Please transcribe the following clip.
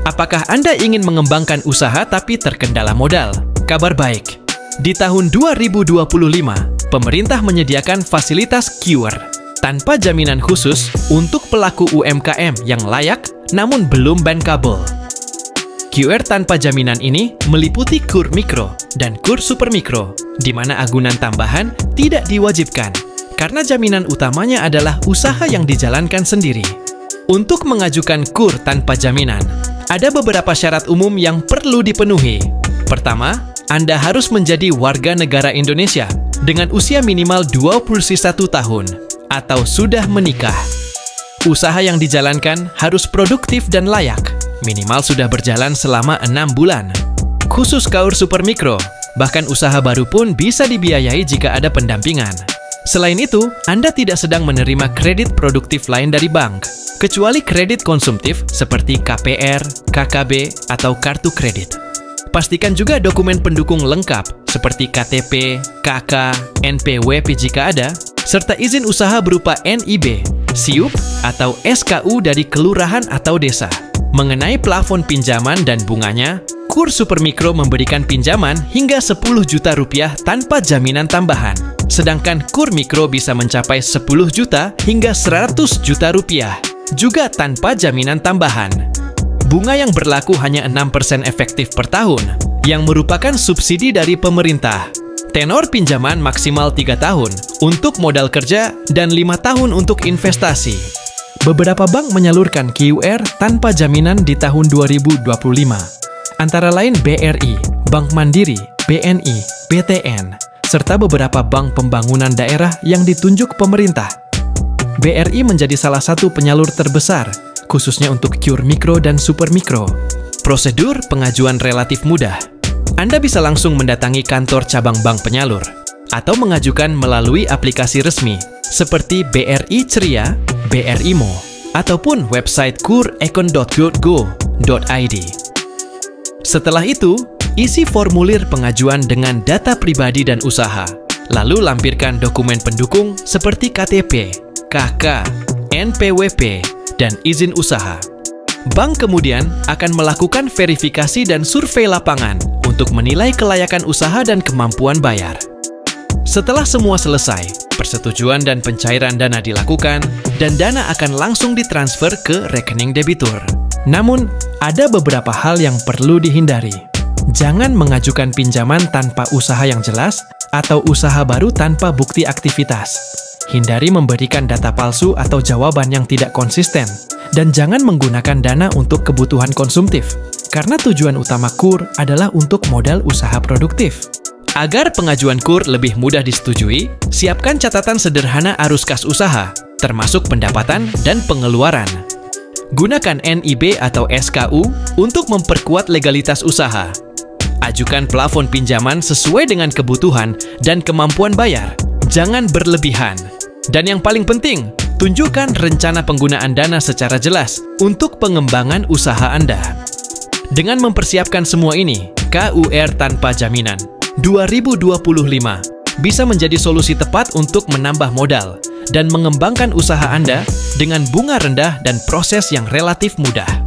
Apakah Anda ingin mengembangkan usaha tapi terkendala modal? Kabar baik. Di tahun 2025, pemerintah menyediakan fasilitas KUR tanpa jaminan khusus untuk pelaku UMKM yang layak namun belum bankable. KUR tanpa jaminan ini meliputi KUR mikro dan KUR super mikro, di mana agunan tambahan tidak diwajibkan karena jaminan utamanya adalah usaha yang dijalankan sendiri. Untuk mengajukan KUR tanpa jaminan, ada beberapa syarat umum yang perlu dipenuhi. Pertama, Anda harus menjadi warga negara Indonesia dengan usia minimal 21 tahun atau sudah menikah. Usaha yang dijalankan harus produktif dan layak, minimal sudah berjalan selama 6 bulan. Khusus KUR super mikro, bahkan usaha baru pun bisa dibiayai jika ada pendampingan. Selain itu, Anda tidak sedang menerima kredit produktif lain dari bank, kecuali kredit konsumtif seperti KPR, KKB, atau kartu kredit. Pastikan juga dokumen pendukung lengkap seperti KTP, KK, NPWP jika ada, serta izin usaha berupa NIB, SIUP, atau SKU dari kelurahan atau desa. Mengenai plafon pinjaman dan bunganya, KUR super mikro memberikan pinjaman hingga 10 juta rupiah tanpa jaminan tambahan. Sedangkan KUR mikro bisa mencapai 10 juta hingga 100 juta rupiah, juga tanpa jaminan tambahan. Bunga yang berlaku hanya 6% efektif per tahun, yang merupakan subsidi dari pemerintah. Tenor pinjaman maksimal 3 tahun untuk modal kerja dan 5 tahun untuk investasi. Beberapa bank menyalurkan KUR tanpa jaminan di tahun 2025. Antara lain BRI, Bank Mandiri, BNI, BTN, serta beberapa bank pembangunan daerah yang ditunjuk pemerintah. BRI menjadi salah satu penyalur terbesar, khususnya untuk KUR mikro dan super mikro. Prosedur pengajuan relatif mudah. Anda bisa langsung mendatangi kantor cabang bank penyalur, atau mengajukan melalui aplikasi resmi, seperti BRI Ceria, BRI Mo, ataupun website kurekon.go.id. Setelah itu, isi formulir pengajuan dengan data pribadi dan usaha, lalu lampirkan dokumen pendukung seperti KTP, KK, NPWP, dan izin usaha. Bank kemudian akan melakukan verifikasi dan survei lapangan untuk menilai kelayakan usaha dan kemampuan bayar. Setelah semua selesai, persetujuan dan pencairan dana dilakukan, dan dana akan langsung ditransfer ke rekening debitur. Namun, ada beberapa hal yang perlu dihindari. Jangan mengajukan pinjaman tanpa usaha yang jelas atau usaha baru tanpa bukti aktivitas. Hindari memberikan data palsu atau jawaban yang tidak konsisten. Dan jangan menggunakan dana untuk kebutuhan konsumtif, karena tujuan utama KUR adalah untuk modal usaha produktif. Agar pengajuan KUR lebih mudah disetujui, siapkan catatan sederhana arus kas usaha, termasuk pendapatan dan pengeluaran. Gunakan NIB atau SKU untuk memperkuat legalitas usaha. Ajukan plafon pinjaman sesuai dengan kebutuhan dan kemampuan bayar. Jangan berlebihan. Dan yang paling penting, tunjukkan rencana penggunaan dana secara jelas untuk pengembangan usaha Anda. Dengan mempersiapkan semua ini, KUR tanpa jaminan 2025 bisa menjadi solusi tepat untuk menambah modal dan mengembangkan usaha Anda dengan bunga rendah dan proses yang relatif mudah.